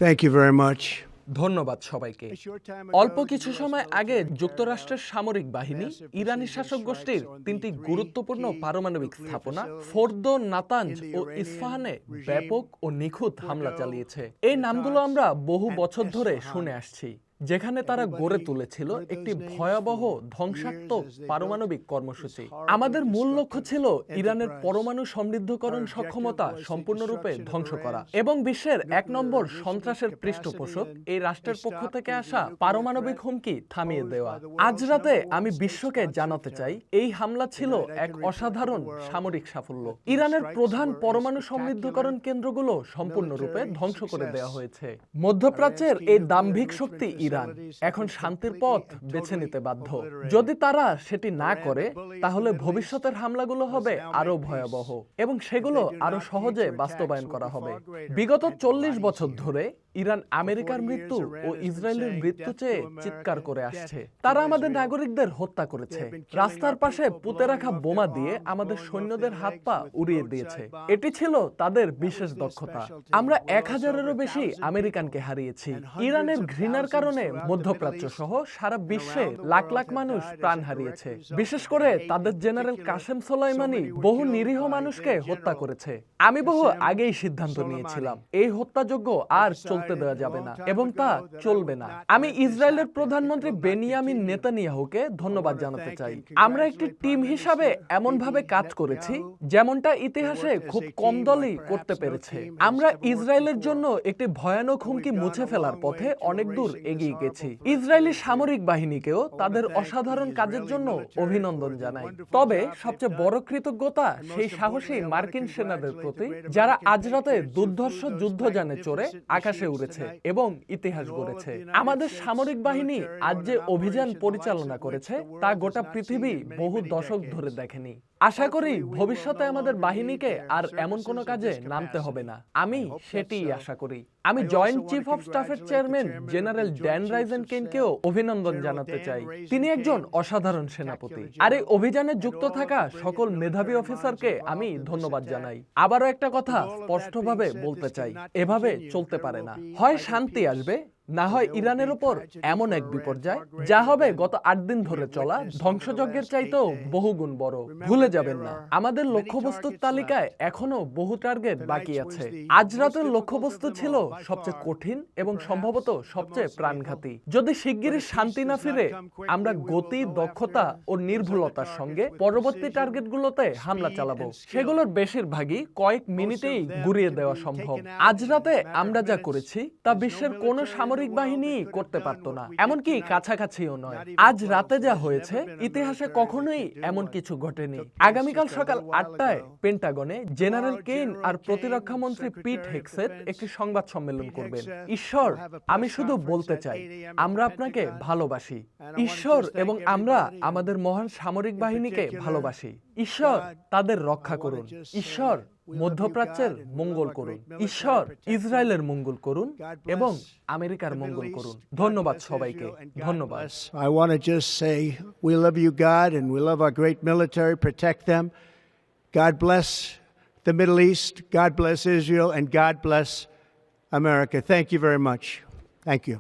Thank you very much. ধন্যবাদ সবাইকে। অল্প কিছু সময় আগে যুক্তরাষ্ট্রের সামরিক বাহিনী ইরানি শাসক গোষ্ঠীর তিনটি গুরুত্বপূর্ণ পারমাণবিক স্থাপনা ফোর্দো, নাতাঞ্জ ও ইস্ফাহানে ব্যাপক ও নিখুঁত হামলা চালিয়েছে। এই নামগুলো আমরা বহু বছর ধরে শুনে আসছি, যেখানে তারা গড়ে তুলেছিল একটি ভয়াবহ ধ্বংসাত্মক পারমাণবিক কর্মসূচি। আমাদের মূল লক্ষ্য ছিল ইরানের পরমাণু সমৃদ্ধকরণ সক্ষমতা সম্পূর্ণরূপে ধ্বংস করা এবং বিশ্বের ১ নম্বর সন্ত্রাসের পৃষ্ঠপোষক এই রাষ্ট্রের পক্ষ থেকে আসা পারমাণবিক হুমকি থামিয়ে দেওয়া। আজ রাতে আমি বিশ্বকে জানাতে চাই, এই হামলা ছিল এক অসাধারণ সামরিক সাফল্য। ইরানের প্রধান পরমাণু সমৃদ্ধকরণ কেন্দ্রগুলো সম্পূর্ণরূপে ধ্বংস করে দেওয়া হয়েছে। মধ্যপ্রাচ্যের এই দাম্ভিক শক্তি ইরান এখন শান্তির পথ বেছে নিতে বাধ্য। যদি তারা সেটি না করে, তাহলে ভবিষ্যতের হামলাগুলো হবে আরো ভয়াবহ এবং সেগুলো আরো সহজে বাস্তবায়ন করা হবে। বিগত ৪০ বছর ধরে ইরান আমেরিকার মৃত্যু ও ইসরায়েলের মৃত্যু চেয়ে চিৎকার করে আসছে। তারা আমাদের নাগরিকদের হত্যা করেছে, রাস্তার পাশে পুঁতে রাখা বোমা দিয়ে আমাদের সৈন্যদের হাত পা উড়িয়ে দিয়েছে। এটি ছিল তাদের বিশেষ দক্ষতা। আমরা ১,০০০-এরও বেশি আমেরিকানকে হারিয়েছি। ইরানের ঘৃণার কারণে মধ্যপ্রাচ্য সহ সারা বিশ্বে লাখ লাখ মানুষ প্রাণ হারিয়েছে। বিশেষ করে তাদের জেনারেল কাসেম সোলাইমানি বহু নিরীহ মানুষকে হত্যা করেছে। আমি বহু আগেই সিদ্ধান্ত নিয়েছিলাম, এই হত্যাযজ্ঞ আর চলতে দেওয়া যাবে না এবং তা চলবে না। আমি ইসরায়েলের প্রধানমন্ত্রী বেনিয়ামিন নেতানিয়াহুকে ধন্যবাদ জানাতে চাই। আমরা একটি টিম হিসাবে এমনভাবে কাজ করেছি যেমনটা ইতিহাসে খুব কম দলই করতে পেরেছে। আমরা ইসরায়েলের জন্য একটি ভয়ানক হুমকি মুছে ফেলার পথে অনেক দূর এগিয়ে গেছি। ইসরায়েলি সামরিক বাহিনীকেও তাদের অসাধারণ কাজের জন্য অভিনন্দন জানাই। তবে সবচেয়ে বড় কৃতজ্ঞতা সেই সাহসী মার্কিন সেনাদের প্রতি, যারা আজ রাতে দুর্ধর্ষ যুদ্ধযানে চড়ে আকাশে উড়েছে এবং ইতিহাস গড়েছে। আমাদের সামরিক বাহিনী আজ যে অভিযান পরিচালনা করেছে তা গোটা পৃথিবী বহু দশক ধরে দেখেনি। আশা করি ভবিষ্যতে আমাদের বাহিনীকে আর এমন কোনো কাজে নামতে হবে না। আমি সেটিই আশা করি। আমি জয়েন্ট চিফ অফ স্টাফের চেয়ারম্যান জেনারেল ড্যান রাইজেনকেইনকেও অভিনন্দন জানাতে চাই। তিনি একজন অসাধারণ সেনাপতি। আর এই অভিযানে যুক্ত থাকা সকল মেধাবী অফিসারকে আমি ধন্যবাদ জানাই। আবারও একটা কথা স্পষ্টভাবে বলতে চাই, এভাবে চলতে পারে না। হয় শান্তি আসবে, না হয় ইরানের উপর এমন এক বিপর্যয় যা হবে গত ৮ দিন ধরে চলা ধ্বংসযজ্ঞের চাইতেও বহুগুণ বড়। ভুলে যাবেন না, আমাদের লক্ষ্যবস্তুর তালিকায় এখনো বহু টার্গেট বাকি আছে। আজ রাতের লক্ষ্যবস্তু ছিল সবচেয়ে কঠিন এবং সম্ভবত সবচেয়ে প্রাণঘাতী। যদি শিগগিরই শান্তি না ফিরে, আমরা গতি, দক্ষতা ও নির্ভুলতার সঙ্গে পরবর্তী টার্গেটগুলোতে হামলা চালাবো। সেগুলোর বেশিরভাগই কয়েক মিনিটেই গুড়িয়ে দেওয়া সম্ভব। আজ রাতে আমরা যা করেছি তা বিশ্বের কোনো সামরিক বাহিনী করতে পারতো না, এমনকি কাছাকাছিও নয়। আজ রাতে যা হয়েছে, ইতিহাসে কখনোই এমন কিছু ঘটেনি। আগামীকাল সকাল ৮টায় পেন্টাগনে জেনারেল কেইন আর প্রতিরক্ষা মন্ত্রী পিট হেগসেট একটি সংবাদ সম্মেলন করবেন। ঈশ্বর, আমি শুধু বলতে চাই, আমরা আপনাকে ভালোবাসি। ঈশ্বর এবং আমরা আমাদের মহান সামরিক বাহিনীকে ভালোবাসি। ঈশ্বর তাদের রক্ষা করুন। ঈশ্বর মধ্যপ্রাচ্যের মঙ্গল করুন। ঈশ্বর ইসরায়েলের মঙ্গল করুন এবং আমেরিকার মঙ্গল করুন। ধন্যবাদ সবাইকে। ধন্যবাদ। I want to just say we love you, God, and we love our great military. Protect them. God bless the Middle East. God bless Israel, and God bless America. Thank you very much. Thank you.